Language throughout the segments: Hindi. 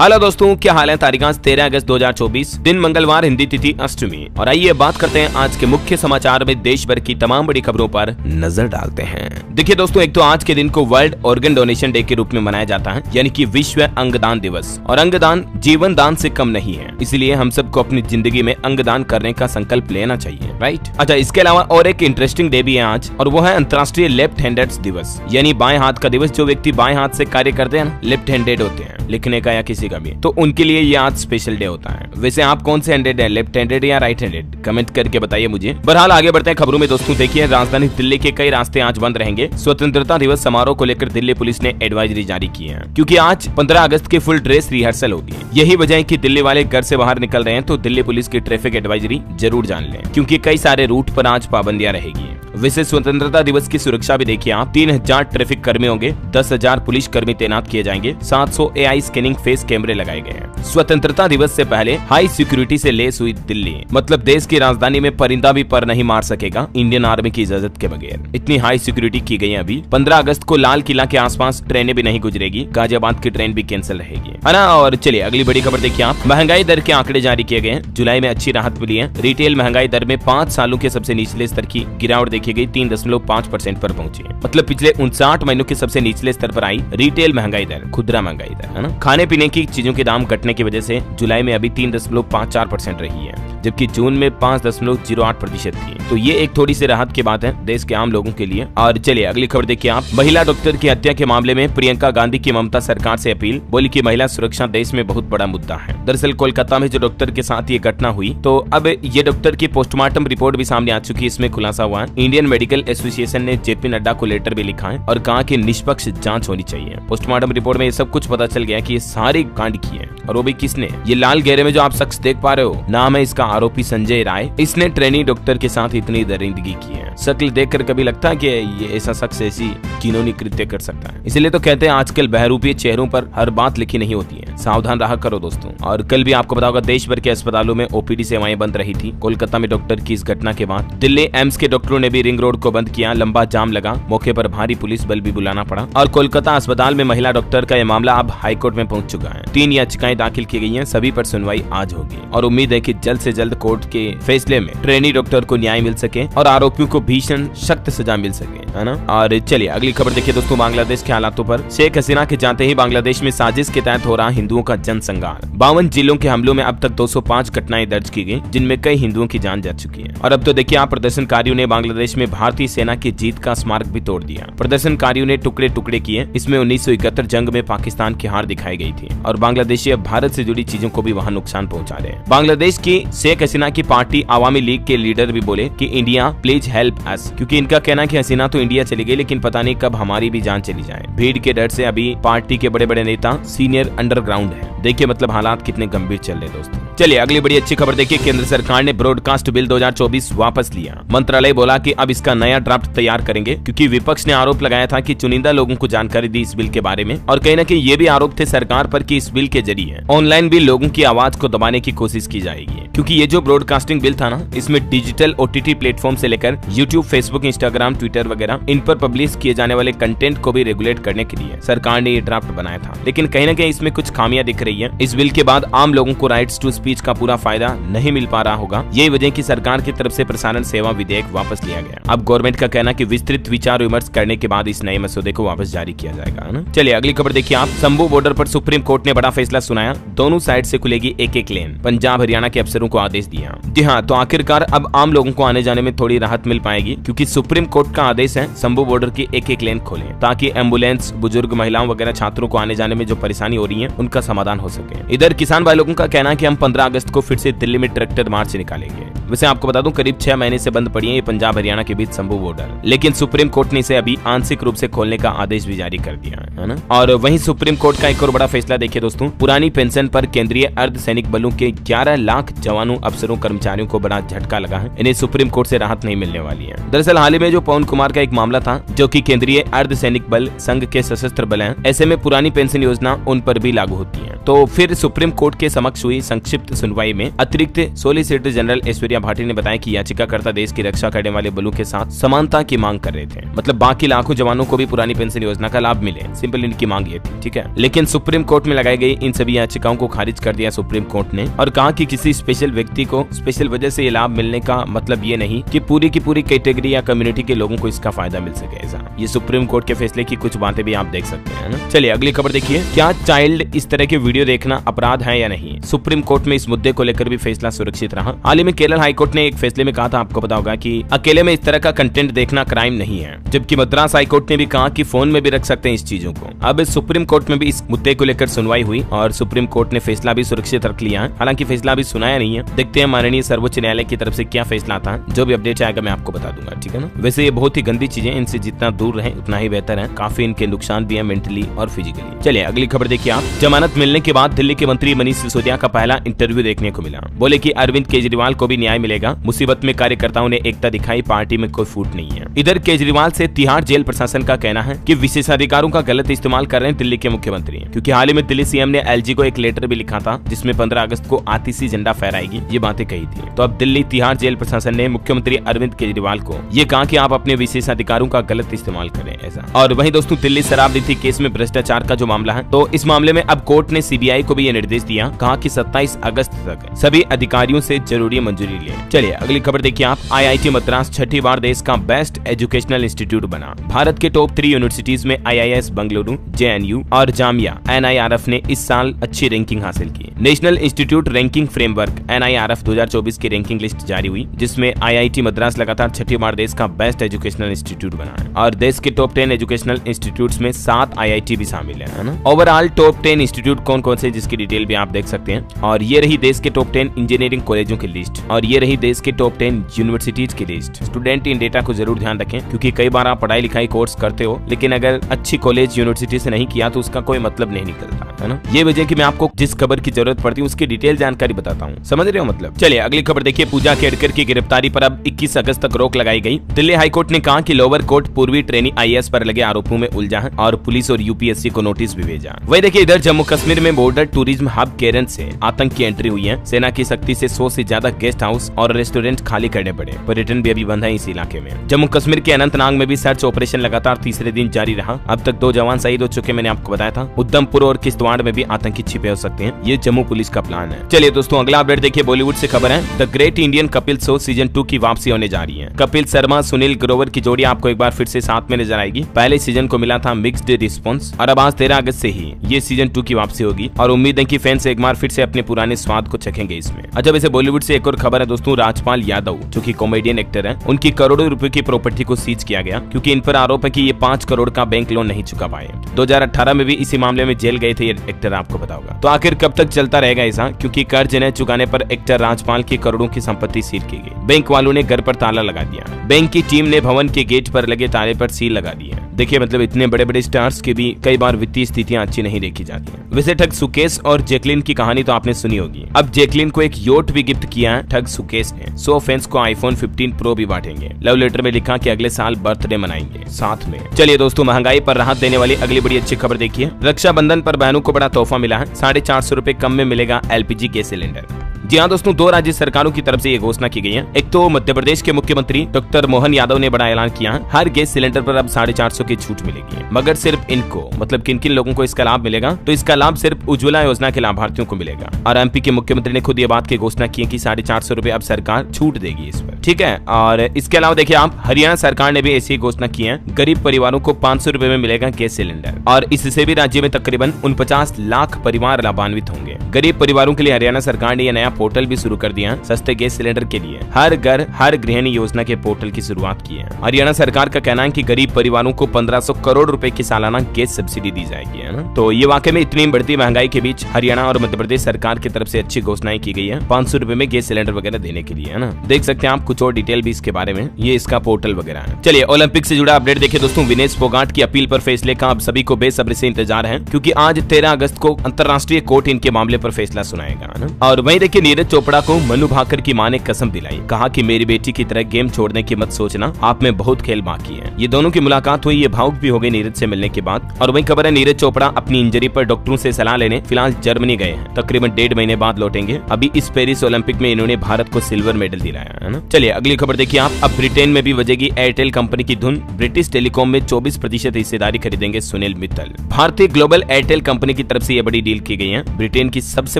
हेलो दोस्तों, क्या हाल है। तारीख 13 अगस्त 2024, दिन मंगलवार, हिंदी तिथि अष्टमी। और आइए बात करते हैं आज के मुख्य समाचार में देश भर की तमाम बड़ी खबरों पर नजर डालते हैं। देखिए दोस्तों, एक तो आज के दिन को वर्ल्ड ऑर्गन डोनेशन डे के रूप में मनाया जाता है, यानी कि विश्व अंगदान दिवस। और अंगदान जीवन दान से कम नहीं है, इसलिए हम सबको अपनी जिंदगी में अंगदान करने का संकल्प लेना चाहिए, राइट। अच्छा, इसके अलावा और एक इंटरेस्टिंग डे भी है आज, और वो है अंतर्राष्ट्रीय लेफ्ट हैंडेड दिवस, यानी बाएं हाथ का दिवस। जो व्यक्ति बाएं हाथ से कार्य करते हैं, लेफ्ट हैंडेड होते हैं, लिखने का या किसी का भी, तो उनके लिए ये आज स्पेशल डे होता है। वैसे आप कौन से हैंडेड है, लेफ्ट हैंडेड या राइट हैंडेड, कमेंट करके बताइए मुझे। बहरहाल आगे बढ़ते हैं खबरों में दोस्तों। देखिए, राजधानी दिल्ली के कई रास्ते आज बंद रहेंगे। स्वतंत्रता दिवस समारोह को लेकर दिल्ली पुलिस ने एडवाइजरी जारी की है, क्योंकि आज 15 अगस्त की फुल ड्रेस रिहर्सल होगी। यही वजह है कि दिल्ली वाले घर से बाहर निकल रहे हैं तो दिल्ली पुलिस की ट्रैफिक एडवाइजरी जरूर जान लें, क्योंकि कई सारे रूट पर आज पाबंदियां रहेगी। वैसे स्वतंत्रता दिवस की सुरक्षा भी देखिए आप, 3000 ट्रैफिक कर्मी होंगे, 10,000 पुलिस कर्मी तैनात किए जाएंगे, 700 AI स्कैनिंग फेस कैमरे लगाए गए हैं। स्वतंत्रता दिवस से पहले हाई सिक्योरिटी से लेस हुई दिल्ली, मतलब देश की राजधानी में परिंदा भी पर नहीं मार सकेगा इंडियन आर्मी की इजाजत के बगैर। इतनी हाई सिक्योरिटी की गई है अभी। 15 अगस्त को लाल किला के आसपास ट्रेनें भी नहीं गुजरेगी, गाजियाबाद की ट्रेन भी कैंसिल रहेगी, है ना। और चलिए अगली बड़ी खबर देखिए आप, महंगाई दर के आंकड़े जारी किए गए हैं। जुलाई में अच्छी राहत मिली है। रिटेल महंगाई दर में 5 सालों के सबसे निचले स्तर की गिरावट देखी गई, 3.5% पर पहुंची है। मतलब पिछले 59 महीनों के सबसे निचले स्तर पर आई रिटेल महंगाई दर, खुदरा महंगाई दर, है ना। खाने पीने की चीजों के दाम घटने की वजह से जुलाई में अभी 3.54% रही है, जबकि जून में 5.08% थी। तो ये एक थोड़ी सी राहत की बात है देश के आम लोगों के लिए। और चलिए अगली खबर देखिए आप, महिला डॉक्टर की हत्या के मामले में प्रियंका गांधी की ममता सरकार से अपील, बोली कि महिला सुरक्षा देश में बहुत बड़ा मुद्दा है। दरअसल कोलकाता में जो डॉक्टर के साथ ये घटना हुई, तो अब ये डॉक्टर की पोस्टमार्टम रिपोर्ट भी सामने आ चुकी है। इसमें खुलासा हुआ है, इंडियन मेडिकल एसोसिएशन ने JP नड्डा को लेटर भी लिखा है और कहा कि निष्पक्ष जांच होनी चाहिए। पोस्टमार्टम रिपोर्ट में ये सब कुछ पता चल गया कि ये सारी कांड की है, और वो भी किसने। ये लाल घेरे में जो आप शख्स देख पा रहे हो, नाम है इसका आरोपी संजय राय। इसने ट्रेनी डॉक्टर के साथ इतनी दरिंदगी की है। शक्ल देखकर कभी लगता है कि ये ऐसा शख्स ऐसी घिनौनी कृत्य कर सकता है। इसलिए तो कहते हैं आजकल बहरूपीय चेहरों पर हर बात लिखी नहीं होती है, सावधान रहा करो दोस्तों। और कल भी आपको पता होगा, देश भर के अस्पतालों में OPD सेवाएं बंद रही थी। कोलकाता में डॉक्टर की इस घटना के बाद दिल्ली एम्स के डॉक्टरों ने भी रिंग रोड को बंद किया, लंबा जाम लगा, मौके पर भारी पुलिस बल भी बुलाना पड़ा। और कोलकाता अस्पताल में महिला डॉक्टर का यह मामला अब हाईकोर्ट में पहुंच चुका है। 3 याचिकाएं दाखिल की गई हैं, सभी पर सुनवाई आज होगी, और उम्मीद है कि जल्द से जल्द कोर्ट के फैसले में ट्रेनी डॉक्टर को न्याय मिल सके और आरोपियों को भीषण सख्त सजा मिल सके, है ना। और चलिए अगली खबर देखिए दोस्तों, बांग्लादेश के हालातों पर। शेख हसीना के जाते ही बांग्लादेश में साजिश के तहत हो रहा हिंदुओं का जनसंहार। 52 जिलों के हमलों में अब तक 205 घटनाएं दर्ज की गई, जिनमें कई हिंदुओं की जान जा चुकी है। और अब तो देखिए आप, प्रदर्शनकारियों ने बांग्लादेश में भारतीय सेना की जीत का स्मारक भी तोड़ दिया। प्रदर्शनकारियों ने टुकड़े टुकड़े किए। इसमें 1971 जंग में पाकिस्तान की हार दिखाई गई थी, और बांग्लादेशी अब भारत से जुड़ी चीजों को भी वहाँ नुकसान पहुँचा रहे हैं। बांग्लादेश की शेख हसीना की पार्टी आवामी लीग के लीडर भी बोले कि इंडिया प्लीज हेल्प अस, क्योंकि इनका कहना कि हसीना तो इंडिया चली गई, लेकिन पता नहीं कब हमारी भी जान चली जाए। भीड़ के डर से अभी पार्टी के बड़े बड़े नेता सीनियर अंडरग्राउंड है। देखिए मतलब हालात कितने गंभीर चल रहे दोस्तों। चलिए अगली बड़ी अच्छी खबर देखिए, केंद्र सरकार ने ब्रॉडकास्ट बिल 2024 वापस लिया। मंत्रालय बोला कि अब इसका नया ड्राफ्ट तैयार करेंगे, क्योंकि विपक्ष ने आरोप लगाया था कि चुनिंदा लोगों को जानकारी दी इस बिल के बारे में, और कहीं न कहीं ये भी आरोप थे सरकार पर कि इस बिल के जरिए ऑनलाइन भी लोगों की आवाज को दबाने की कोशिश की जाएगी। क्योंकि ये जो ब्रॉडकास्टिंग बिल था ना, इसमें डिजिटल OTT प्लेटफॉर्म से लेकर YouTube, Facebook, Instagram, Twitter वगैरह इन पर पब्लिश किए जाने वाले कंटेंट को भी रेगुलेट करने के लिए सरकार ने ये ड्राफ्ट बनाया था। लेकिन कहीं न कहीं इसमें कुछ खामियां दिख रही है। इस बिल के बाद आम लोगों को राइट्स टू स्पीच का पूरा फायदा नहीं मिल पा रहा होगा। यही वजह की सरकार की तरफ से प्रसारण सेवा विधेयक वापस लिया गया। अब गवर्नमेंट का कहना कि विस्तृत विचार विमर्श करने के बाद इस नए मसौदे को वापस जारी किया जाएगा, है ना। चलिए अगली खबर देखिए आप, शंभू बॉर्डर पर सुप्रीम कोर्ट ने बड़ा फैसला सुनाया। दोनों साइड से खुलेगी एक लेन, पंजाब हरियाणा के अफसरों को आदेश दिया। जी हाँ, तो आखिरकार अब आम लोगों को आने जाने में थोड़ी राहत मिल पाएगी, क्योंकि सुप्रीम कोर्ट का आदेश है शंभू बॉर्डर की एक लेन खोलें, ताकि एम्बुलेंस, बुजुर्ग, महिलाओं वगैरह छात्रों को आने जाने में जो परेशानी हो रही है उनका समाधान हो सके। इधर किसान भाई लोगों का कहना है कि हम 15 अगस्त को फिर से दिल्ली में ट्रैक्टर मार्च निकालेंगे। वैसे आपको बता दूं, करीब 6 महीने से बंद पड़ी है ये पंजाब हरियाणा के बीच शंभू बॉर्डर, लेकिन सुप्रीम कोर्ट ने इसे अभी आंशिक रूप से खोलने का आदेश भी जारी कर दिया है ना। और वहीं सुप्रीम कोर्ट का एक और बड़ा फैसला देखिए दोस्तों, पुरानी पेंशन पर केंद्रीय अर्धसैनिक बलों के 11 लाख जवानों, अफसरों, कर्मचारियों को बड़ा झटका लगा है। इन्हें सुप्रीम कोर्ट से राहत नहीं मिलने वाली है। दरअसल हाल ही में जो पवन कुमार का एक मामला था, जो कि केंद्रीय अर्धसैनिक बल संघ के सशस्त्र बल हैं, ऐसे में पुरानी पेंशन योजना उन पर भी लागू होती है। तो फिर सुप्रीम कोर्ट के समक्ष हुई संक्षिप्त सुनवाई में अतिरिक्त सोलिसिटर जनरल ऐश्वर्या भाटी ने बताया कि याचिकाकर्ता देश की रक्षा करने वाले बलों के साथ समानता की मांग कर रहे थे, मतलब बाकी लाखों जवानों को भी पुरानी पेंशन योजना का लाभ मिले, सिंपल इनकी मांग ये थी, ठीक है। लेकिन सुप्रीम कोर्ट में लगाई गई इन सभी याचिकाओं को खारिज कर दिया सुप्रीम कोर्ट ने और कहा कि किसी स्पेशल व्यक्ति को स्पेशल वजह से ये लाभ मिलने का मतलब ये नहीं कि पूरी की पूरी कैटेगरी या कम्युनिटी के लोगों को इसका फायदा मिल सके। ऐसा ये सुप्रीम कोर्ट के फैसले की कुछ बातें भी आप देख सकते हैं ना। चलिए अगली खबर देखिए, क्या चाइल्ड इस तरह के वीडियो देखना अपराध है या नहीं। सुप्रीम कोर्ट में इस मुद्दे को लेकर भी फैसला सुरक्षित रहा। हाल ही में केरल हाईकोर्ट ने एक फैसले में कहा था, आपको पता होगा कि अकेले में इस तरह का कंटेंट देखना क्राइम नहीं है, जबकि मद्रास हाईकोर्ट ने भी कहा कि फोन में भी रख सकते हैं इस चीजों को। अब सुप्रीम कोर्ट में भी इस मुद्दे को लेकर सुनवाई हुई और सुप्रीम कोर्ट ने फैसला भी सुरक्षित रख लिया है। हालांकि फैसला अभी सुनाया नहीं है, देखते हैं माननीय सर्वोच्च न्यायालय की तरफ से क्या फैसला आता है। जो भी अपडेट आएगा मैं आपको बता दूंगा, ठीक है ना। वैसे ये बहुत ही गंदी चीजें, इनसे जितना दूर रहे उतना ही बेहतर है, काफी इनके नुकसान भी है मेंटली और फिजिकली। चलिए अगली खबर देखिए आप, जमानत मिलने के बाद दिल्ली के मंत्री मनीष सिसोदिया का पहला इंटरव्यू देखने को मिला। बोले कि अरविंद केजरीवाल को भी न्याय मिलेगा, मुसीबत में कार्यकर्ताओं ने एकता दिखाई, पार्टी में कोई फूट नहीं है। इधर केजरीवाल से तिहाड़ जेल प्रशासन का कहना है कि विशेषाधिकारों का गलत इस्तेमाल कर रहे हैं दिल्ली के मुख्यमंत्री, क्योंकि हाल ही में दिल्ली सीएम ने एलजी को एक लेटर भी लिखा था जिसमें 15 अगस्त को आतिशी झंडा फहराएगी ये बातें कही थी। तो अब दिल्ली तिहाड़ जेल प्रशासन ने मुख्यमंत्री अरविंद केजरीवाल को ये कहा कि आप अपने विशेषाधिकारों का गलत इस्तेमाल करें ऐसा। और वहीं दोस्तों दिल्ली शराब नीति केस में भ्रष्टाचार का जो मामला है, तो इस मामले में अब कोर्ट ने सीबीआई को भी ये निर्देश दिया, कहा कि 27 अगस्त तक सभी अधिकारियों से जरूरी मंजूरी लें। चलिए अगली खबर देखिए आप, आईआईटी मद्रास छठी बार देश का बेस्ट एजुकेशनल इंस्टीट्यूट बना। भारत के टॉप 3 यूनिवर्सिटीज में आईआईएस बंगलुरु, जेएनयू और जामिया एनआईआरएफ ने इस साल अच्छी रैंकिंग हासिल की। National institute ranking framework NIRF 2024 की रैंकिंग लिस्ट जारी हुई, जिसमें आईआईटी मद्रास लगातार छठी बार देश का बेस्ट एजुकेशनल इंस्टीट्यूट बना है और देश के टॉप 10 एजुकेशनल इंस्टीट्यूट्स में 7 आईआईटी भी शामिल है ना। ओवरऑल टॉप 10 इंस्टीट्यूट कौन कौन से, जिसकी डिटेल भी आप देख सकते हैं। और ये रही देश के टॉप 10 इंजीनियरिंग कॉलेजों की लिस्ट और ये रही देश के टॉप 10 यूनिवर्सिटीज की लिस्ट। स्टूडेंट इन डेटा को जरूर ध्यान रखें, क्योंकि कई बार आप पढ़ाई लिखाई कोर्स करते हो लेकिन अगर अच्छी कॉलेज यूनिवर्सिटी से नहीं किया तो उसका कोई मतलब नहीं निकलता है ना। ये वजह कि मैं आपको जिस खबर की जरूरत पड़ती है उसकी डिटेल जानकारी बताता हूँ, समझ रहे हो मतलब। चलिए अगली खबर देखिए, पूजा केड़कर की गिरफ्तारी पर अब 21 अगस्त तक रोक लगाई गई। दिल्ली हाईकोर्ट ने कहा कि लोअर कोर्ट पूर्वी ट्रेनी आईएएस पर लगे आरोपों में उलझा है और पुलिस और यूपीएससी को नोटिस भी भेजा। वही देखिए इधर जम्मू कश्मीर में बॉर्डर टूरिज्म हब केरन से आतंक की एंट्री हुई है। सेना की सख्ती से 100 से ज्यादा गेस्ट हाउस और रेस्टोरेंट खाली करने पड़े। पर्यटन भी अभी बंद है इस इलाके में। जम्मू कश्मीर के अनंतनाग में भी सर्च ऑपरेशन लगातार तीसरे दिन जारी रहा। अब तक 2 जवान शहीद हो चुके, मैंने आपको बताया था। उधमपुर और किश्तवाड़ में भी आतंकी छिपे हो सकते हैं, ये जम्मू पुलिस का प्लान है। चलिए दोस्तों अगला अपडेट देखिए, बॉलीवुड से खबर है, the great Indian Kapil show season 2 की वापसी होने जा रही है। कपिल शर्मा सुनील ग्रोवर की जोड़ी आपको एक बार फिर से साथ में नजर आएगी। पहले सीजन को मिला था मिक्स्ड रिस्पॉन्स और अब आज 13 अगस्त से ही ये सीजन 2 की वापसी होगी और उम्मीद है कि फैंस एक बार फिर से अपने पुराने स्वाद को चखेंगे इसमें। अच्छा वैसे बॉलीवुड से एक और खबर है दोस्तों, राजपाल यादव जो कि कॉमेडियन एक्टर है, उनकी करोड़ों रुपए की प्रॉपर्टी को सीज किया गया क्योंकि इन पर आरोप है कि ये 5 करोड़ का बैंक लोन नहीं चुका पाए। 2018 में भी इसी मामले में जेल गए थे ये एक्टर, आपको पता होगा। तो आखिर कब तक चलता रहेगा ऐसा, क्योंकि कर्ज न चुकाने पर एक्टर राजपाल की करोड़ों की संपत्ति सील की गई। बैंक वालों ने घर पर ताला लगा दिया। बैंक की टीम ने भवन के गेट पर लगे ताले पर सील लगा दी है। देखिए मतलब इतने बड़े बड़े स्टार्स की भी कई बार वित्तीय स्थितियां अच्छी नहीं देखी जाती हैं। वैसे ठग सुकेश और जैकलिन की कहानी तो आपने सुनी होगी। अब जैकलिन को एक योट भी गिफ्ट किया है ठग सुकेश ने। 100 फैंस को आईफोन 15 प्रो भी बांटेंगे। लव लेटर में लिखा कि अगले साल बर्थडे मनाएंगे साथ में। चलिए दोस्तों महंगाई पर राहत देने वाली अगली बड़ी अच्छी खबर देखिए, रक्षाबंधन पर बहनों को बड़ा तोहफा मिला है। 450 रुपए कम में मिलेगा एलपीजी गैस सिलेंडर। जी हाँ दोस्तों, 2 राज्य सरकारों की तरफ से ये घोषणा की गई है। एक तो मध्य प्रदेश के मुख्यमंत्री डॉक्टर मोहन यादव ने बड़ा ऐलान किया है, हर गैस सिलेंडर पर अब 450 की छूट मिलेगी, मगर सिर्फ इनको, मतलब किन किन लोगों को इसका लाभ मिलेगा, तो इसका लाभ सिर्फ उज्ज्वला योजना के लाभार्थियों को मिलेगा। और एमपी के मुख्यमंत्री ने खुद ये बात की घोषणा की कि 450 रुपए अब सरकार छूट देगी इस पर, ठीक है। और इसके अलावा देखिए आप, हरियाणा सरकार ने भी ऐसी घोषणा की है, गरीब परिवारों को 500 रुपए में मिलेगा गैस सिलेंडर और इससे भी राज्य में तकरीबन 49 लाख परिवार लाभान्वित होंगे। गरीब परिवारों के लिए हरियाणा सरकार ने यह नया पोर्टल भी शुरू कर दिया, सस्ते गैस सिलेंडर के लिए हर घर हर गृहिणी योजना के पोर्टल की शुरुआत की है। हरियाणा सरकार का कहना है कि गरीब परिवारों को 1500 करोड़ रुपए की सालाना गैस सब्सिडी दी जाएगी, है ना। तो ये वाकई में इतनी बढ़ती महंगाई के बीच हरियाणा और मध्य प्रदेश सरकार की तरफ से अच्छी घोषणाएं की गई है 500 रुपए में गैस सिलेंडर वगैरह देने के लिए, है ना। देख सकते हैं आप कुछ और डिटेल भी इसके बारे में, ये इसका पोर्टल वगैरह है। चलिए ओलंपिक से जुड़ा अपडेट देखिए दोस्तों, विनेश फोगाट की अपील पर फैसले का अब सभी को बेसब्री से इंतजार है, क्योंकि आज 13 अगस्त को अंतर्राष्ट्रीय कोर्ट इनके मामले पर फैसला सुनाएगा, है ना। और वहीं देखिए देखिए नीरज चोपड़ा को मनु भाकर की मां ने कसम दिलाई, कहा कि मेरी बेटी की तरह गेम छोड़ने की मत सोचना, आप में बहुत खेल बाकी है। ये दोनों की मुलाकात हुई, ये भावुक भी हो गई नीरज से मिलने के बाद। और वही खबर है नीरज चोपड़ा अपनी इंजरी पर डॉक्टरों से सलाह लेने फिलहाल जर्मनी गए हैं, तकरीबन 1.5 महीने बाद लौटेंगे। अभी इस पेरिस ओलंपिक में इन्होंने भारत को सिल्वर मेडल दिलाया है ना। चलिए अगली खबर देखिए आप। अब ब्रिटेन में भी बजेगी एयरटेल कंपनी की धुन, ब्रिटिश टेलीकॉम में 24% हिस्सेदारी खरीदेंगे सुनील मित्तल। भारतीय ग्लोबल एयरटेल कंपनी की तरफ से ये बड़ी डील की गई है। ब्रिटेन की सबसे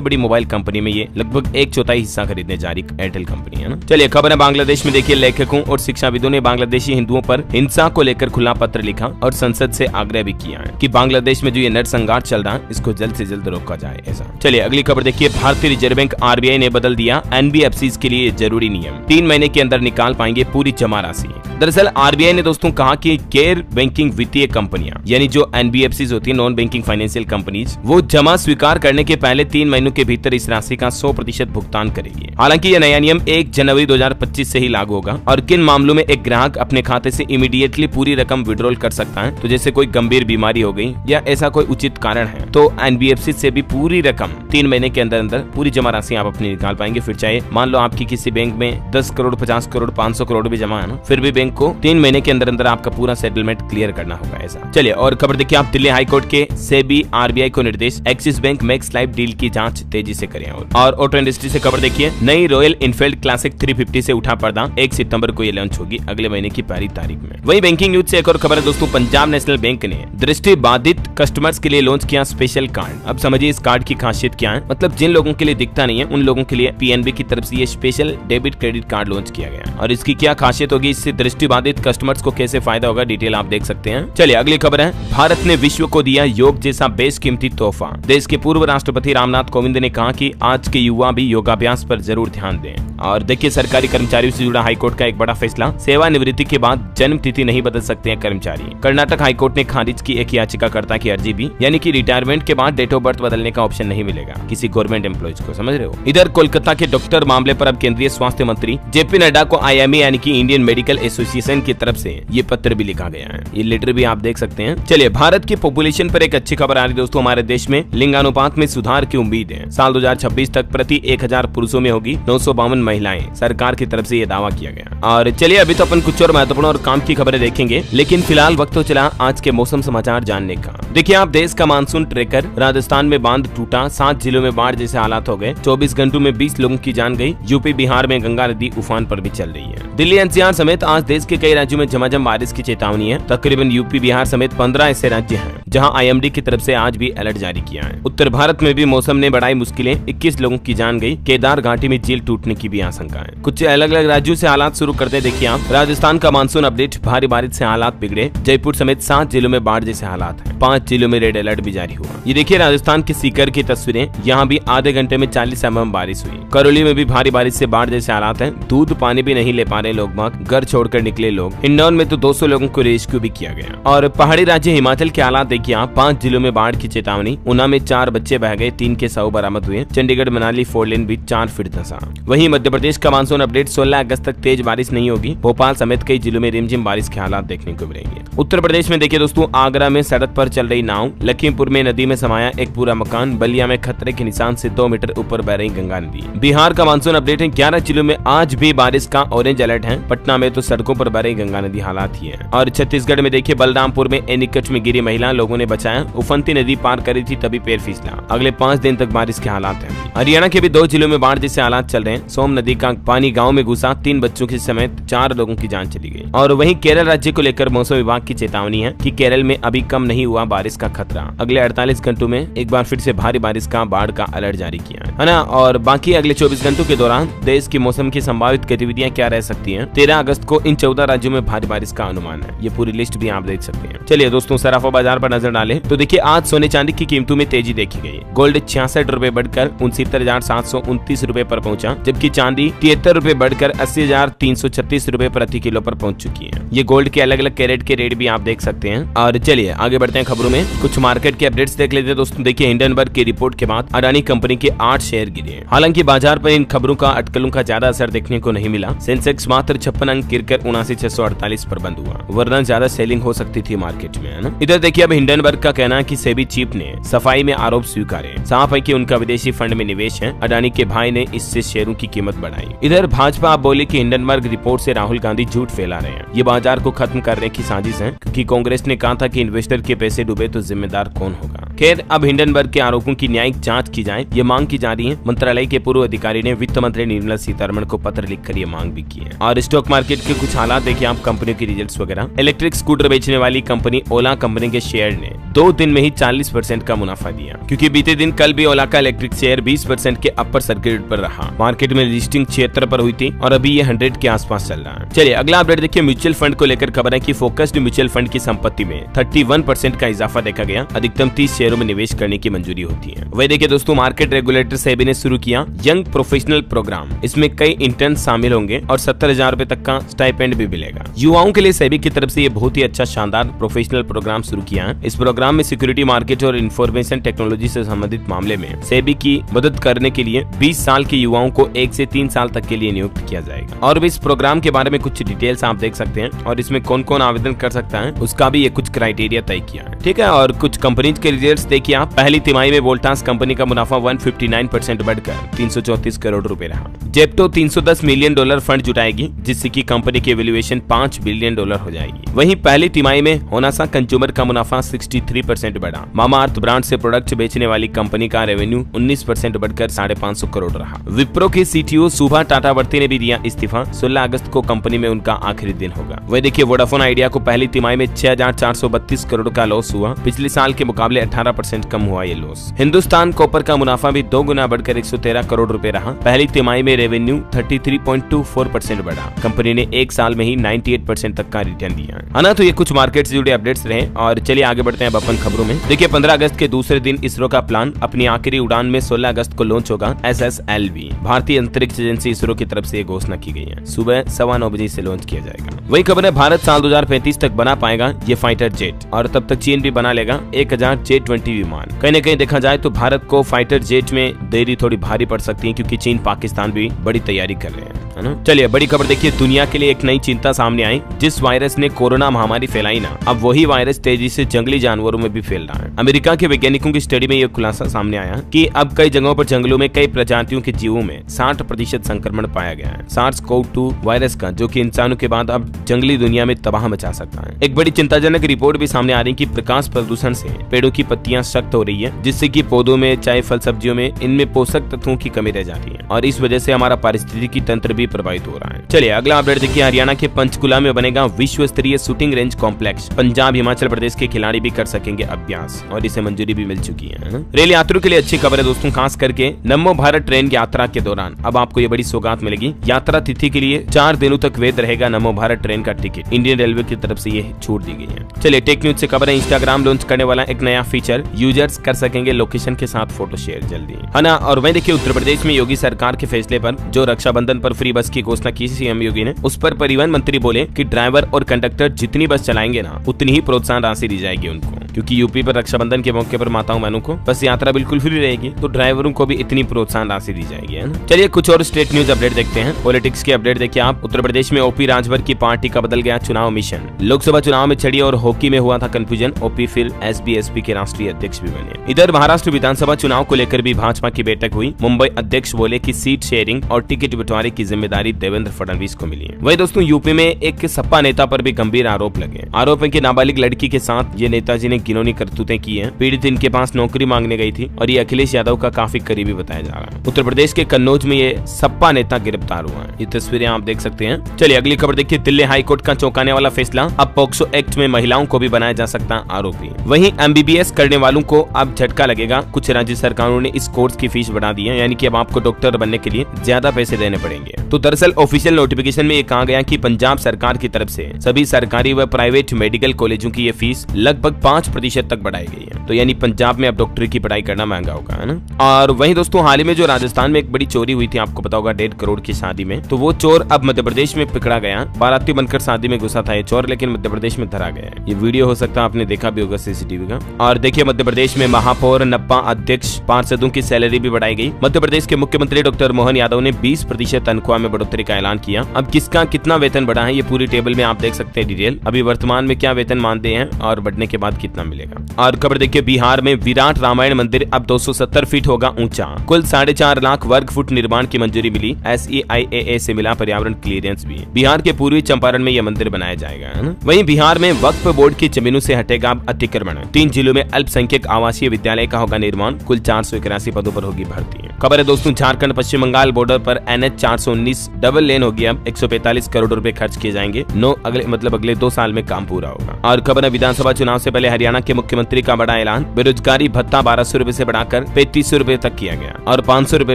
बड़ी मोबाइल कंपनी में ये लगभग 1/4 हिस्सा खरीदने जा रही एयरटेल कंपनी है ना। चलिए खबर है बांग्लादेश में देखिए, लेखकों और शिक्षाविदों ने बांग्लादेशी हिंदुओं पर हिंसा को लेकर खुला पत्र लिखा और संसद से आग्रह भी किया है कि बांग्लादेश में जो ये नरसंहार चल रहा है इसको जल्द से जल्द रोका जाए ऐसा। चलिए अगली खबर देखिए, भारतीय रिजर्व बैंक आरबीआई ने बदल दिया एनबीएफसीज के लिए जरूरी नियम, 3 महीने के अंदर निकाल पाएंगे पूरी जमा राशि। दरअसल आरबीआई ने दोस्तों कहा कि गैर बैंकिंग वित्तीय कंपनियां यानी जो एनबीएफसीज होती है, नॉन बैंकिंग फाइनेंशियल कंपनीज, वो जमा स्वीकार करने के पहले 3 महीनों के भीतर इस राशि का 100% भुगतान करेगी। हालांकि यह नया नियम 1 जनवरी 2025 से ही लागू होगा और किन मामलों में एक ग्राहक अपने खाते से इमीडिएटली पूरी रकम विड्रॉल कर सकता है, तो जैसे कोई गंभीर बीमारी हो गई या ऐसा कोई उचित कारण है, तो एनबीएफसी से भी पूरी रकम 3 महीने के अंदर अंदर पूरी जमा राशि आप अपनी निकाल पाएंगे। फिर चाहे मान लो आपकी किसी बैंक में 10 करोड़ 50 करोड़ 500 करोड़ भी जमा है ना, फिर भी बैंक को 3 महीने के अंदर अंदर आपका पूरा सेटलमेंट क्लियर करना होगा ऐसा। चलिए और खबर देखिए आप, दिल्ली हाईकोर्ट के सेबी आरबीआई को निर्देश, axis bank max life deal की जांच तेजी से करें। और ऑटो इंडस्ट्री से खबर देखिए, नई रॉयल इनफील्ड क्लासिक 350 से उठा पर्दा, 1 सितंबर को ये लॉन्च होगी अगले महीने की पहली तारीख में। वही बैंकिंग न्यूज से एक और खबर है दोस्तों, पंजाब नेशनल बैंक ने दृष्टि बाधित कस्टमर्स के लिए लॉन्च किया स्पेशल कार्ड। अब समझिए इस कार्ड की खासियत क्या है, मतलब जिन लोगों के लिए दिखता नहीं है उन लोगों के लिए पीएनबी की तरफ से ये special debit credit card launch किया गया और इसकी क्या खासियत होगी, इससे दृष्टि बाधित कस्टमर्स को कैसे फायदा होगा, डिटेल आप देख सकते हैं। चलिए अगली खबर है, भारत ने विश्व को दिया योग जैसा बेशकीमती तोहफा। देश के पूर्व राष्ट्रपति रामनाथ कोविंद ने कहा कि आज के युवा भी योगाभ्यास पर जरूर ध्यान दें। और देखिए सरकारी कर्मचारियों से जुड़ा हाईकोर्ट का एक बड़ा फैसला, सेवानिवृत्ति के बाद जन्म तिथि नहीं बदल सकते हैं कर्मचारी। कर्नाटक हाईकोर्ट ने खारिज की एक याचिकाकर्ता की अर्जी भी, यानी कि रिटायरमेंट के बाद डेट ऑफ बर्थ बदलने का ऑप्शन नहीं मिलेगा किसी गवर्नमेंट एम्प्लॉयज को, समझ रहे हो। इधर कोलकाता के डॉक्टर मामले पर अब केंद्रीय स्वास्थ्य मंत्री जेपी नड्डा को आईएमए यानी कि इंडियन मेडिकल एसोसिएशन की तरफ से ये पत्र भी लिखा गया है, ये लेटर भी आप देख सकते हैं। चलिए भारत की पॉपुलेशन पर एक अच्छी खबर आ रही दोस्तों, हमारे देश में लिंगानुपात में सुधार की उम्मीद है। साल 2026 तक प्रति 1000 पुरुषों में होगी 952 महिलाएं, सरकार की तरफ से ये दावा किया गया। और चलिए अभी तो अपन कुछ और महत्वपूर्ण और काम की खबरें देखेंगे, लेकिन फिलहाल वक्त तो चला आज के मौसम समाचार जानने का। देखिए आप, देश का मानसून ट्रेकर, राजस्थान में बांध टूटा, 7 जिलों में बाढ़ जैसे हालात हो गए, 24 घंटों में 20 लोगों की जान गई। यूपी बिहार में गंगा नदी उफान पर भी चल रही है। दिल्ली एनसीआर समेत आज देश के कई राज्यों में झमाझम बारिश की चेतावनी है। तकरीबन यूपी बिहार समेत 15 ऐसे राज्य हैं जहां आईएमडी की तरफ से आज भी अलर्ट जारी किया है। उत्तर भारत में भी मौसम ने बढ़ाई मुश्किलें, 21 लोगों की जान गई। केदार घाटी में झील टूटने की भी आशंका है। कुछ अलग अलग राज्यों से हालात शुरू करते देखिए आप। राजस्थान का मानसून अपडेट, भारी बारिश से हालात बिगड़े, जयपुर समेत 7 जिलों में बाढ़ जैसे हालात हैं। 5 जिलों में रेड अलर्ट भी जारी हुआ। ये देखिए राजस्थान के सीकर की तस्वीरें, यहाँ भी आधे घंटे में 40 mm बारिश हुई। करौली में भी भारी बारिश से बाढ़ जैसे हालात हैं, दूध पानी भी नहीं ले पा रहे लोग बाग, घर छोड़कर निकले लोग। हिंडौन में तो 200 लोगों को रेस्क्यू भी किया गया। और पहाड़ी राज्य हिमाचल के हालात देखिए आप, 5 जिलों में बाढ़ की चेतावनी। ऊना में 4 बच्चे बह गए, 3 के शव बरामद हुए। चंडीगढ़ मनाली 4 लेन भी 4 फीट धंसा। वहीं मध्य प्रदेश का मानसून अपडेट, 16 अगस्त तक तेज बारिश नहीं होगी। भोपाल समेत कई जिलों में रिमझिम बारिश के हालात देखने को मिलेंगे। उत्तर प्रदेश में देखिए दोस्तों, आगरा में सड़क पर चल रही नाव, लखीमपुर में नदी में समाया एक पूरा मकान, बलिया में खतरे के निशान से 2 मीटर ऊपर बह रही गंगा नदी। बिहार का मानसून अपडेट है, 11 जिलों में आज भी बारिश का ऑरेंज अलर्ट है। पटना में तो सड़कों पर बह रही गंगा नदी हालात ही है। और छत्तीसगढ़ में देखिए, बलरामपुर में एनीकट में गिरी महिला, लोगों ने बचाया। उफनती नदी पार करी थी तभी पैर फिसला। अगले 5 दिन तक बारिश के हालात हैं। हरियाणा के भी 2 जिलों में बाढ़ जैसे हालात चल रहे हैं। सोम नदी का पानी गांव में घुसा, 3 बच्चों के समेत 4 लोगों की जान चली गई। और वहीं केरल राज्य को लेकर मौसम विभाग की चेतावनी है कि केरल में अभी कम नहीं हुआ बारिश का खतरा। अगले 48 घंटों में एक बार फिर से भारी बारिश का बाढ़ का अलर्ट जारी किया है ना। और बाकी अगले 24 घंटों के दौरान देश की मौसम की संभावित गतिविधियां क्या रह सकती हैं। 13 अगस्त को इन 14 राज्यों में भारी बारिश का अनुमान है। ये पूरी लिस्ट भी आप देख सकते हैं। चलिए दोस्तों, सराफा बाजार पर नजर डालें तो देखिए आज सोने चांदी की कीमतों में तेजी देखी गई। गोल्ड 66 रुपए बढ़कर 69,729 रुपए पर पहुंचा, जबकि चांदी 73 रुपए बढ़कर 80,336 रुपए प्रति किलो पर पहुंच चुकी है। ये गोल्ड के अलग अलग कैरेट के रेट भी आप देख सकते हैं। और चलिए आगे बढ़ते हैं खबरों में, कुछ मार्केट के अपडेट्स देख लेते हैं दोस्तों। देखिए हिंडनबर्ग की रिपोर्ट के बाद अडानी कंपनी के 8 शेयर गिरे। हालांकि बाजार पर इन खबरों का अटकलों का ज्यादा असर देखने को नहीं मिला। सेंसेक्स मात्र 56 अंक गिरकर 79,648 पर बंद हुआ, वरना ज्यादा सेलिंग हो सकती थी मार्केट में, है ना। इधर देखिए अब हिंडनबर्ग का कहना है कि सेबी चीफ ने सफाई में आरोप स्वीकारे। साफ है कि उनका विदेशी फंड में निवेश है। अडानी के भाई ने इससे शेयरों की कीमत बढ़ाई। इधर भाजपा आप बोले कि हिंडनबर्ग रिपोर्ट से राहुल गांधी झूठ फैला रहे हैं, ये बाजार को खत्म करने की साजिश है, क्योंकि कांग्रेस ने कहा था कि इन्वेस्टर के पैसे डूबे तो जिम्मेदार कौन होगा। खैर, अब हिंडनबर्ग के आरोपों की न्यायिक जांच की जाए, ये मांग की जा रही है। मंत्रालय के पूर्व अधिकारी ने वित्त मंत्री निर्मला सीतारमण को पत्र लिखकर ये मांग भी की है। और स्टॉक मार्केट के कुछ हालात देखिए आप, कंपनियों की रिजल्ट्स वगैरह। इलेक्ट्रिक स्कूटर बेचने वाली कंपनी ओला कंपनी के शेयर ने 2 दिन में ही 40% का मुनाफा दिया, क्योंकि बीते दिन कल भी ओला का इलेक्ट्रिक शेयर 20% के अपर सर्किट पर रहा। मार्केट में लिस्टिंग 76 पर हुई थी और अभी ये 100 के आसपास चल रहा है। चलिए अगला अपडेट देखिए, म्यूचुअल फंड को लेकर खबर है कि फोकस्ड म्यूचुअल फंड की संपत्ति में 31% का इजाफा देखा गया। अधिकतम 30 शेयरों में निवेश करने की मंजूरी होती है। वही देखिए दोस्तों, मार्केट रेगुलेटर सेबी ने शुरू किया यंग प्रोफेशनल प्रोग्राम। इसमें कई इंटर्न शामिल होंगे और 70,000 रुपए तक का स्टाइपेंड भी मिलेगा। युवाओं के लिए सेबी की तरफ से ये बहुत ही अच्छा शानदार प्रोफेशनल प्रोग्राम शुरू किया है। इस प्रोग्राम में सिक्योरिटी मार्केट और इंफॉर्मेशन टेक्नोलॉजी से संबंधित मामले में सेबी की मदद करने के लिए 20 साल के युवाओं को 1 से 3 साल तक के लिए नियुक्त किया जाएगा। और भी इस प्रोग्राम के बारे में कुछ डिटेल्स आप देख सकते हैं और इसमें कौन कौन आवेदन कर सकता है उसका भी ये कुछ क्राइटेरिया तय किया है। ठीक है, और कुछ कंपनीज के रिजल्ट्स देखिए आप। पहली तिमाही में वोल्टास कंपनी का मुनाफा 159% बढ़कर 334 करोड़ रुपए रहा। जेप्टो $310 मिलियन फंड जुटाएगी, जिससे कि कंपनी की वैल्यूएशन $5 बिलियन हो जाएगी। वहीं पहली तिमाही में होनासा कंज्यूमर का मुनाफा 63% बढ़ा। मामाअर्थ ब्रांड से प्रोडक्ट बेचने वाली कंपनी का रेवेन्यू 19% बढ़कर 550 करोड़ रहा। विप्रो के सीटीओ सुभा टाटावर्ती ने भी दिया इस्तीफा। 16 अगस्त को कंपनी में उनका आखिरी दिन होगा। वही देखिए, वोडाफोन आइडिया को पहली तिमाही में 6,432 करोड़ का लॉस हुआ। पिछले साल के मुकाबले 18% कम हुआ ये लॉस। हिंदुस्तान कॉपर का मुनाफा भी 2 गुना बढ़कर 113 करोड़ रुपए रहा। पहली तिमाही में रेवेन्यू 33.24% बढ़ा। कंपनी ने 1 साल में ही 98% तक का रिटर्न दिया है ना। तो ये कुछ मार्केट से जुड़े अपडेट्स रहे और चलिए आगे बढ़ते हैं अब अपन खबरों में। देखिए 15 अगस्त के दूसरे दिन इसरो का प्लान अपनी आखिरी उड़ान में 16 अगस्त को लॉन्च होगा SSLV। भारतीय अंतरिक्ष एजेंसी इसरो की तरफ से ये घोषणा की गई है। सुबह 9:15 बजे से लॉन्च किया जाएगा। वही खबर है, भारत साल 2035 तक बना पाएगा ये फाइटर जेट और तब तक चीन भी बना लेगा 1000 J-20 विमान। कहीं न कहीं देखा जाए तो भारत को फाइटर जेट में देरी थोड़ी भारी पड़ सकती है, क्योंकि चीन पाकिस्तान भी बड़ी तैयारी कर रहे हैं, है ना। चलिए बड़ी खबर देखिए, दुनिया के लिए एक नई चिंता सामने आई। जिस वायरस ने कोरोना महामारी फैलाई ना, अब वही वायरस तेजी से जंगली जानवरों में भी फैल रहा है। अमेरिका के वैज्ञानिकों की स्टडी में यह खुलासा सामने आया कि अब कई जगहों पर जंगलों में कई प्रजातियों के जीवों में 60% संक्रमण पाया गया है SARS-CoV-2 वायरस का, जो कि इंसानों के बाद अब जंगली दुनिया में तबाह मचा सकता है। एक बड़ी चिंताजनक रिपोर्ट भी सामने आ रही है कि प्रकाश प्रदूषण से पेड़ों की पत्तियां सख्त हो रही है, जिससे कि पौधों में चाहे फल सब्जियों में इनमें पोषक तत्वों की कमी रह जाती है और इस वजह से हमारा पारिस्थितिकी तंत्र भी प्रभावित हो रहा है। चलिए अगला अपडेट देखिए, हरियाणा के पंचकुला में बनेगा विश्व स्तरीय shooting range complex. Punjab Himachal Pradesh के खिलाड़ी भी कर सकेंगे अभ्यास और इसे मंजूरी भी मिल चुकी है। रेल यात्रियों के लिए अच्छी खबर है दोस्तों, खास करके नमो भारत ट्रेन की यात्रा के दौरान अब आपको ये बड़ी सौगात मिलेगी। यात्रा तिथि के लिए 4 दिनों तक वैध रहेगा नमो भारत ट्रेन का टिकट। इंडियन रेलवे की तरफ से ये छूट दी गई है। चलिए टेक न्यूज से खबर है, इंस्टाग्राम लॉन्च करने वाला एक नया फीचर, यूजर्स कर सकेंगे लोकेशन के साथ फोटो शेयर जल्दी, है ना। और वहीं देखिए, उत्तर प्रदेश में योगी सरकार के फैसले पर जो रक्षाबंधन पर फ्री बस की घोषणा की सीएम योगी ने, उस पर परिवहन मंत्री बोले कि ड्राइवर और कंडक्टर जितनी बस चलाएंगे ना, उतनी ही प्रोत्साहन राशि दी जाएगी उनको, क्योंकि यूपी पर रक्षाबंधन के मौके पर माताओं बहनों को बस यात्रा बिल्कुल फ्री रहेगी, तो ड्राइवरों को भी इतनी प्रोत्साहन राशि दी जाएगी, है ना। चलिए कुछ और स्टेट न्यूज अपडेट देखते हैं। पॉलिटिक्स के अपडेट देखिए आप। उत्तर प्रदेश में ओपी राजभर की पार्टी का बदल गया चुनाव मिशन। लोकसभा चुनाव में छड़ी और हॉकी में हुआ था कंफ्यूजन। ओपी फिर SBSP के राष्ट्रीय अध्यक्ष भी बने। इधर महाराष्ट्र विधानसभा चुनाव को लेकर भी भाजपा की बैठक हुई। मुंबई अध्यक्ष बोले कि सीट शेयरिंग और टिकट बंटवारे की जिम्मेदारी देवेंद्र फडणवीस को मिली है। वही दोस्तों, यूपी में एक सपा नेता पर भी गंभीर आरोप लगे। आरोप है कि नाबालिग लड़की के साथ ये नेताजी ने घिनौनी करतूतें की है। पीड़ित इनके पास नौकरी मांगने गई थी और ये अखिलेश यादव का काफी करीबी बताया जा रहा है। उत्तर प्रदेश के कन्नौज में ये सपा नेता गिरफ्तार हुआ है। ये तस्वीरें आप देख सकते हैं। चलिए अगली खबर देखिए, दिल्ली हाईकोर्ट का चौंकाने वाला फैसला, अब पॉक्सो एक्ट में महिलाओं को भी बनाया जा सकता है आरोपी। वहीं MBBS करने वालों को अब झटका लगेगा। कुछ राज्य सरकारों ने इस कोर्स की फीस बढ़ा दी है, यानी कि अब आपको डॉक्टर बनने के लिए ज्यादा पैसे देने पड़ेंगे। तो दरअसल ऑफिशियल नोटिफिकेशन में ये कहा गया कि पंजाब सरकार की तरफ से सभी सरकारी व प्राइवेट मेडिकल कॉलेजों की ये फीस लगभग 5% तक बढ़ाई गई है। तो यानी पंजाब में अब डॉक्टरी की पढ़ाई करना महंगा होगा, है ना। और वहीं दोस्तों, हाल ही में जो राजस्थान में एक बड़ी चोरी हुई थी, आपको पता होगा 1.5 करोड़ की शादी में, तो वो चोर अब मध्य प्रदेश में पकड़ा गया। बाराती बनकर शादी में घुसा था ये चोर, लेकिन मध्य प्रदेश में धरा गया। ये वीडियो हो सकता है आपने देखा भी होगा CCTV का। और देखिए, मध्य प्रदेश में महापौर, नप्पा अध्यक्ष, पार्षदों की सैलरी भी बढ़ाई गई। मध्य प्रदेश के मुख्यमंत्री डॉक्टर मोहन यादव ने 20% तनख्वाह में बढ़ोतरी का ऐलान किया। अब किसका कितना वेतन बढ़ा है, ये पूरी टेबल में आप देख सकते हैं डिटेल। अभी वर्तमान में क्या वेतन मानते हैं और बढ़ने के बाद कितना मिलेगा। और खबर देखिए, बिहार में विराट रामायण मंदिर अब 270 फीट होगा ऊंचा। कुल 4.5 लाख वर्ग फुट निर्माण की मंजूरी मिली। SEIAA से मिला पर्यावरण क्लियरेंस भी। बिहार के पूर्वी चंपारण में यह मंदिर बनाया जाएगा, है ना। वहीं बिहार में वक्फ बोर्ड की जमीनों से हटेगा अतिक्रमण। 3 जिलों में अल्पसंख्यक आवासीय विद्यालय का होगा निर्माण। कुल 481 पदों पर होगी भर्ती। खबर है दोस्तों, झारखंड पश्चिम बंगाल बॉर्डर पर NH 419 डबल लेन होगी। अब 145 करोड़ रुपए खर्च किए जाएंगे। अगले 2 साल में काम पूरा होगा। और खबर है, विधानसभा चुनाव से पहले हरियाणा के मुख्यमंत्री का बड़ा ऐलान। बेरोजगारी भत्ता 1200 रुपए से बढ़ाकर 3500 रुपए तक किया गया और 500 रुपए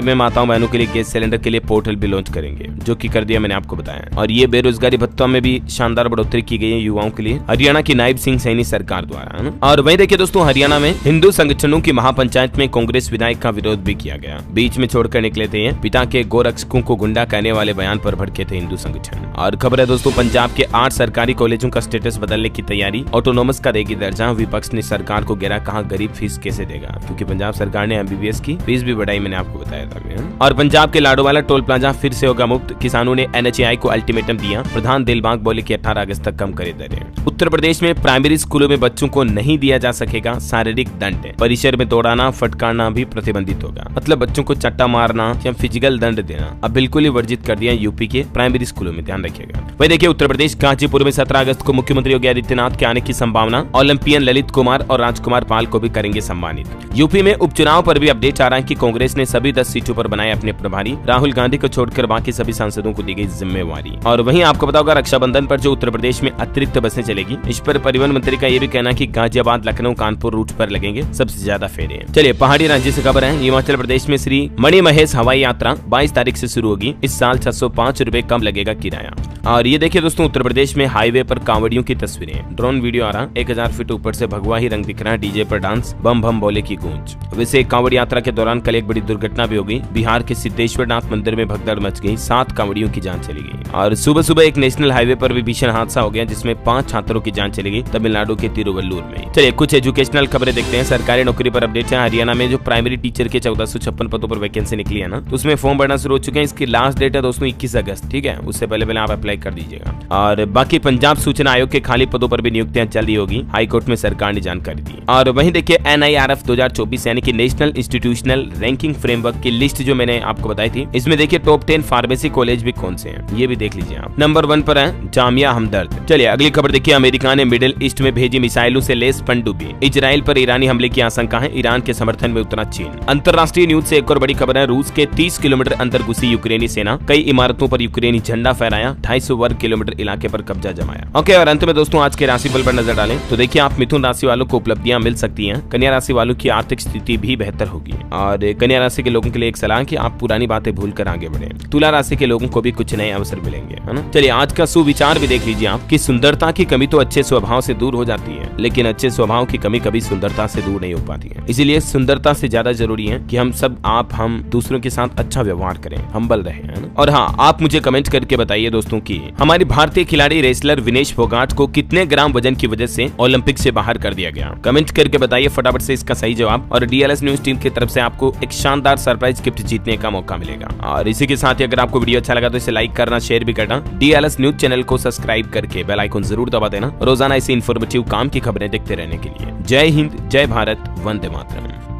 में माताओं बहनों के लिए गैस सिलेंडर के लिए पोर्टल भी लॉन्च करेंगे, जो कि कर दिया मैंने आपको बताया। और ये बेरोजगारी भत्ता में भी शानदार बढ़ोतरी की गई है युवाओं के लिए, हरियाणा की नायब सिंह सैनी सरकार द्वारा। और वहीं देखिए दोस्तों, हरियाणा में हिंदू संगठनों की महापंचायत में कांग्रेस विधायक का विरोध भी किया गया। बीच में छोड़कर निकले थे। पिता के गोरक्षकों को गुंडा कहने वाले बयान पर भड़के थे हिंदू संगठन। और खबर है दोस्तों, पंजाब के 8 सरकारी कॉलेजों का स्टेटस बदलने की तैयारी। ऑटोनोमस का देगी दर्जा। विपक्ष ने सरकार को घेरा, कहा गरीब फीस कैसे देगा, क्योंकि पंजाब सरकार ने MBBS की फीस भी बढ़ाई, मैंने आपको बताया था। और पंजाब के लाडोवाला टोल प्लाजा फिर से होगा मुफ्त। किसानों ने NHAI को अल्टीमेटम दिया। प्रधान दिलबाग बोले कि 18 अगस्त तक कम करे दरें। उत्तर प्रदेश में प्राइमरी स्कूलों में बच्चों को नहीं दिया जा सकेगा शारीरिक दंड। परिसर में दौड़ाना फटकारना भी प्रतिबंधित होगा। मतलब बच्चों को चट्टा मारना या फिजिकल दंड देना अब बिल्कुल ही वर्जित कर दिया यूपी के प्राइमरी स्कूलों में, ध्यान रखिएगा। वही देखिए, उत्तर प्रदेश गाजीपुर में 17 अगस्त को मुख्यमंत्री योगी आदित्यनाथ के आने की संभावना। ओलंपियन ललित कुमार और राजकुमार पाल को भी करेंगे सम्मानित। यूपी में उपचुनाव पर भी अपडेट आ रहा है कि कांग्रेस ने सभी 10 सीटों पर बनाए अपने प्रभारी। राहुल गांधी को छोड़कर बाकी सभी सांसदों को दी गई जिम्मेवारी। और वहीं आपको पता होगा, रक्षाबंधन पर जो उत्तर प्रदेश में अतिरिक्त बसें चलेगी, इस पर परिवहन मंत्री का ये भी कहना कि गाजियाबाद लखनऊ कानपुर रूट पर लगेंगे सबसे ज्यादा फेरे। चलिए पहाड़ी राज्य से खबर है। हिमाचल प्रदेश में श्री मणिमहेश हवाई यात्रा 22 तारीख से शुरू होगी। इस साल 605 रुपए कम लगेगा किराया। और ये देखिए दोस्तों, उत्तर प्रदेश में हाईवे पर कांवड़ियों की तस्वीरें। ड्रोन वीडियो आ रहा, 1000 फीट ऊपर से भगवा ही रंग दिख रहा है। डीजे पर डांस, बम बम बोले की गूंज। वैसे कांवड़ यात्रा के दौरान कल एक बड़ी दुर्घटना भी हो गई। बिहार के सिद्धेश्वरनाथ मंदिर में भगदड़ मच गई। 7 कांवड़ियों की जान चली गई। और सुबह सुबह एक नेशनल हाईवे पर भी भीषण हादसा हो गया, जिसमें 5 छात्रों की जान चली गई, तमिलनाडु के तिरुवल्लुर में। चलिए कुछ एजुकेशनल खबरें देखते हैं। सरकारी नौकरी पर अपडेट है। हरियाणा में जो प्राइमरी टीचर के 1456 पदों पर वैकेंसी निकली है ना, तो उसमें फॉर्म भरना शुरू हो चुके हैं। इसकी लास्ट डेट है दोस्तों 21 अगस्त, ठीक है। उससे पहले आप अप्लाई कर दीजिएगा। और बाकी पंजाब सूचना आयोग के खाली पदों पर भी नियुक्तियां जल्दी होगी, हाईकोर्ट में सरकार ने जानकारी दी। और वहीं देखिए, NIRF 2024 यानी कि नेशनल इंस्टीट्यूशनल रैंकिंग फ्रेमवर्क की लिस्ट जो मैंने आपको बताई थी, इसमें देखिए टॉप 10 फार्मेसी कॉलेज भी कौन से हैं, ये भी देख लीजिए आप। नंबर 1 पर है जामिया हमदर्द। चलिए अगली खबर देखिए, अमेरिका ने मिडिल ईस्ट में भेजी मिसाइलों से लेस पनडुब्बी। इजराइल पर ईरानी हमले की आशंका है। ईरान के समर्थन में उतरा चीन। अंतरराष्ट्रीय न्यूज से एक और बड़ी खबर है। रूस के 30 किलोमीटर अंदर घुसी यूक्रेनी सेना। कई इमारतों पर यूक्रेनी झंडा फहराया। 250 वर्ग किलोमीटर इलाके पर कब्जा जमाया। ओके, और अंत में दोस्तों आज के राशिफल पर नजर डालें तो देखिए, आप मिथुन राशि वालों को उपलब्धियां मिल सकती हैं। कन्या राशि वालों की आर्थिक स्थिति भी बेहतर होगी। और कन्या राशि के लोगों के लिए एक सलाह कि आप पुरानी बातें भूलकर आगे बढ़े। तुला राशि के लोगों को भी कुछ नए अवसर मिलेंगे, है ना। चलिए आज का सुविचार भी देख लीजिए आप कि सुंदरता की कमी तो अच्छे स्वभाव से दूर हो जाती है, लेकिन अच्छे स्वभाव की कमी कभी सुंदरता से दूर नहीं हो पाती है। इसीलिए सुंदरता से ज्यादा जरूरी है कि हम दूसरों के साथ अच्छा व्यवहार करें, हम्बल रहे, है ना। और हाँ, आप मुझे कमेंट करके बताइए दोस्तों कि हमारी भारतीय खिलाड़ी रेसलर विनेश फोगाट को कितने ग्राम वजन की वजह से ओलंपिक से बाहर कर दिया गया। कमेंट करके बताइए फटाफट से इसका सही जवाब। और DLS न्यूज टीम की तरफ से आपको एक शानदार सरप्राइज गिफ्ट जीतने का मौका मिलेगा। और इसी के साथ ही अगर आपको वीडियो अच्छा लगा तो इसे लाइक करना, शेयर भी करना। DLS न्यूज चैनल को सब्सक्राइब करके बेल आइकन जरूर दबा देना, रोजाना ऐसी इन्फॉर्मेटिव काम की खबरें देखते रहने के लिए। जय हिंद, जय भारत, वंदे मातरम।